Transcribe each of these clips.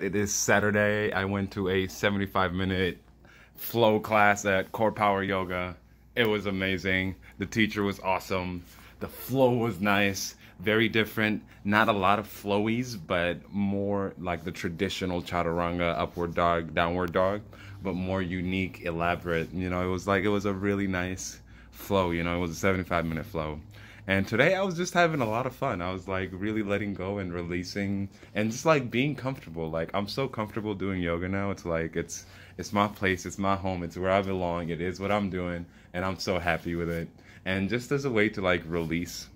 It is Saturday. I went to a 75-minute flow class at Core Power Yoga. It was amazing. The teacher was awesome. The flow was nice, very different. Not a lot of flowies, but more like the traditional chaturanga, upward dog, downward dog, but more unique, elaborate. It was a really nice flow. It was a 75-minute flow. And today I was just having a lot of fun. I was like really letting go and releasing and just like being comfortable. Like I'm so comfortable doing yoga now. It's like it's my place, it's my home, it's where I belong. It is what I'm doing and I'm so happy with it. And just as a way to like release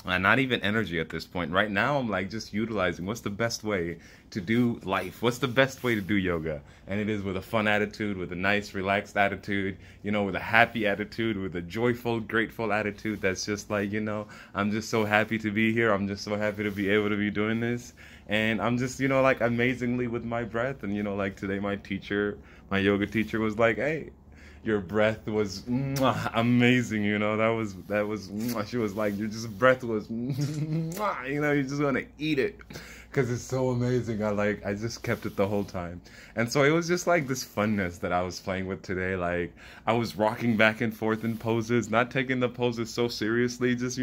not even energy at this point. Right now, I'm like just utilizing what's the best way to do life? What's the best way to do yoga? And it is with a fun attitude, with a nice, relaxed attitude, with a happy attitude, with a joyful, grateful attitude that's just like, I'm just so happy to be here. I'm just so happy to be able to be doing this. And I'm just, like amazingly with my breath. And, like today, my yoga teacher was like, hey, your breath was amazing, that was she was like, your just breath was you just want to eat it because it's so amazing. I just kept it the whole time. And so it was just like this funness that I was playing with today. Like I was rocking back and forth in poses, not taking the poses so seriously, just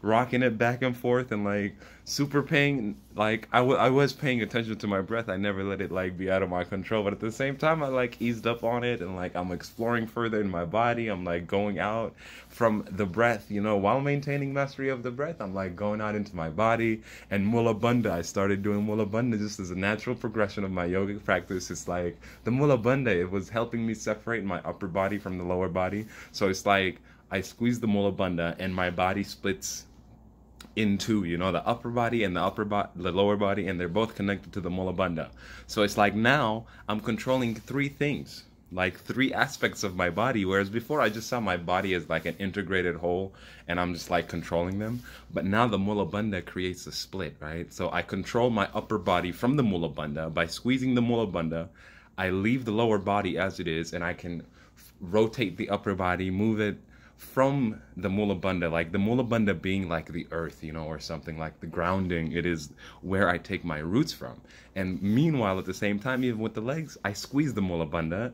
rocking it back and forth and like super paying, like I was paying attention to my breath. I never let it like be out of my control, but at the same time I like eased up on it and like I'm exploring further in my body. I'm like going out from the breath, while maintaining mastery of the breath. I'm like going out into my body. And Mula Bandha, I started doing Mula Bandha just as a natural progression of my yoga practice. It's like the Mula Bandha, it was helping me separate my upper body from the lower body. So it's like I squeeze the Mula Bandha and my body splits in two, the upper body and the lower body, and they're both connected to the Mula Bandha. So it's like now I'm controlling three things, like three aspects of my body, whereas before I just saw my body as like an integrated whole and I'm just like controlling them. But now the Mula Bandha creates a split, right? So I control my upper body from the Mula Bandha. By squeezing the Mula Bandha, I leave the lower body as it is and I can rotate the upper body, move it from the Mula Bandha, like the Mula Bandha being like the earth, or something like the grounding. It is where I take my roots from. And meanwhile, at the same time, even with the legs, I squeeze the Mula Bandha,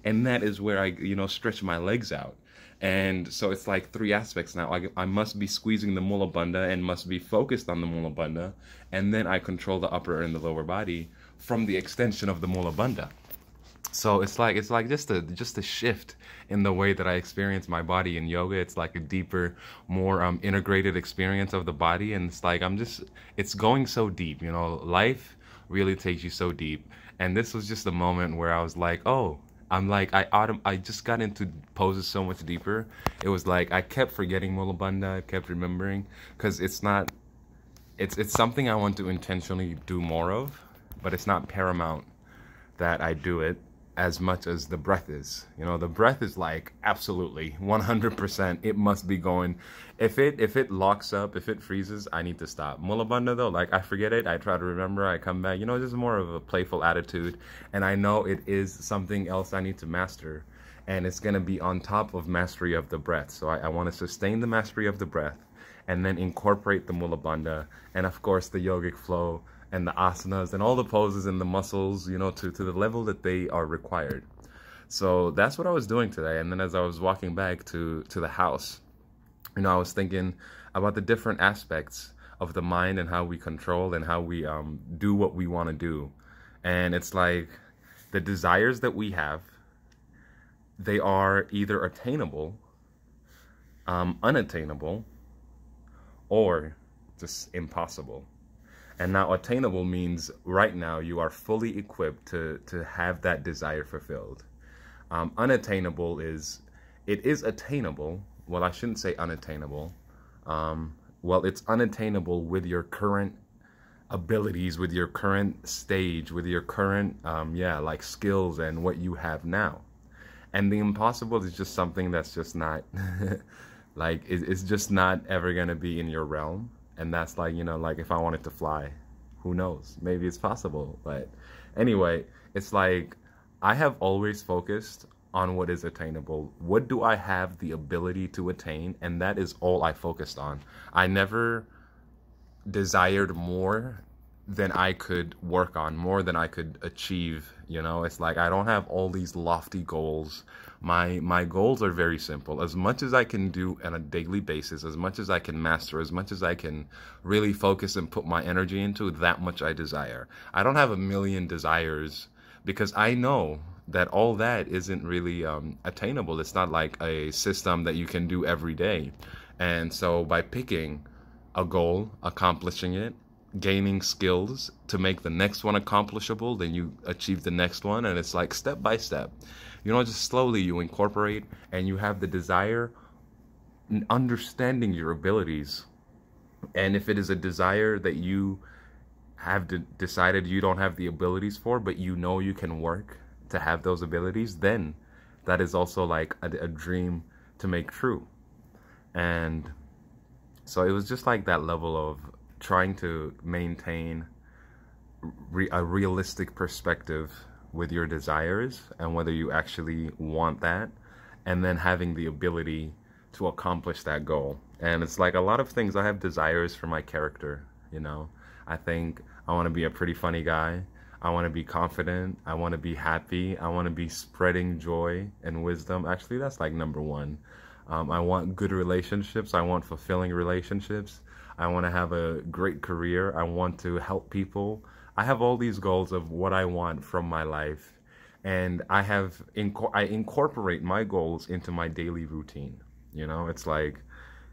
and that is where I, stretch my legs out. And so it's like three aspects now. I must be squeezing the Mula Bandha and must be focused on the Mula Bandha, and then I control the upper and the lower body from the extension of the Mula Bandha. So it's like just a shift in the way that I experience my body in yoga. It's like a deeper, more integrated experience of the body, and it's like it's going so deep. Life really takes you so deep, and this was just a moment where I was like, oh, I just got into poses so much deeper. It was like I kept forgetting Mula Bandha, I kept remembering, because it's something I want to intentionally do more of, but it's not paramount that I do it as much as the breath is. The breath is like absolutely 100%. It must be going. If it locks up, if it freezes, I need to stop. Mula Bandha though, like I forget it, I try to remember, I come back. Just more of a playful attitude, and I know it is something else I need to master, and it's gonna be on top of mastery of the breath. So I want to sustain the mastery of the breath, and then incorporate the Mula Bandha, and of course the yogic flow, and the asanas and all the poses and the muscles, to the level that they are required. So that's what I was doing today. And then as I was walking back to the house, I was thinking about the different aspects of the mind and how we control and how we do what we want to do. And it's like the desires that we have, they are either attainable, unattainable, or just impossible. And now attainable means right now you are fully equipped to have that desire fulfilled. Unattainable is, it is attainable. Well, I shouldn't say unattainable. Well, it's unattainable with your current abilities, with your current stage, with your current, like skills and what you have now. And the impossible is just something that's just not, like, it's just not ever going to be in your realm. And that's like, like if I wanted to fly, who knows? Maybe it's possible. But anyway, it's like I have always focused on what is attainable. What do I have the ability to attain? And that is all I focused on. I never desired more than I could work on, more than I could achieve. You know, it's like I don't have all these lofty goals. My goals are very simple. As much as I can do on a daily basis, as much as I can master, as much as I can really focus and put my energy into, that much I desire. I don't have a million desires because I know that all that isn't really attainable. It's not like a system that you can do every day. And so by picking a goal, accomplishing it, gaining skills to make the next one accomplishable, then you achieve the next one. And it's like step by step, you know, just slowly you incorporate, and you have the desire, understanding your abilities. And if it is a desire that you have decided you don't have the abilities for, but you know you can work to have those abilities, then that is also like a dream to make true. And so it was just like that level of trying to maintain a realistic perspective with your desires and whether you actually want that, and then having the ability to accomplish that goal. And it's like a lot of things, I have desires for my character, you know. I think I want to be a pretty funny guy. I want to be confident. I want to be happy. I want to be spreading joy and wisdom. Actually, that's like number one. I want good relationships. I want fulfilling relationships. I want to have a great career. I want to help people. I have all these goals of what I want from my life. And I incorporate my goals into my daily routine. You know, it's like,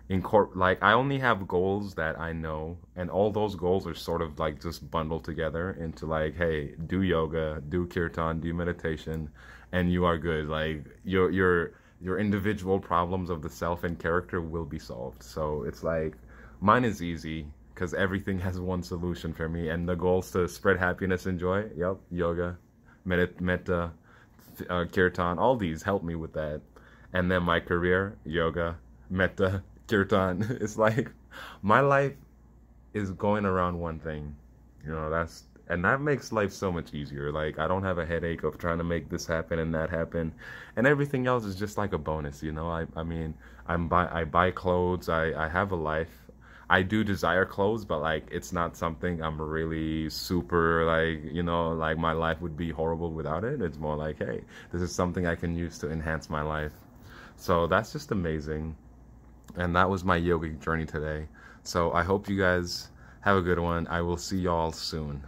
I only have goals that I know, and all those goals are sort of like just bundled together into like, hey, do yoga, do kirtan, do meditation, and you are good. Like your individual problems of the self and character will be solved. So it's like, mine is easy because everything has one solution for me, and the goals to spread happiness and joy. Yep, yoga, metta, kirtan, all these help me with that. And then my career, yoga, metta, kirtan. It's like my life is going around one thing, you know. And that makes life so much easier. Like, I don't have a headache of trying to make this happen and that happen, and everything else is just like a bonus, you know. I mean, I buy clothes. I have a life. I do desire clothes, but like it's not something I'm really super like, you know, like my life would be horrible without it. It's more like, hey, this is something I can use to enhance my life. So that's just amazing. And that was my yogic journey today. So I hope you guys have a good one. I will see y'all soon.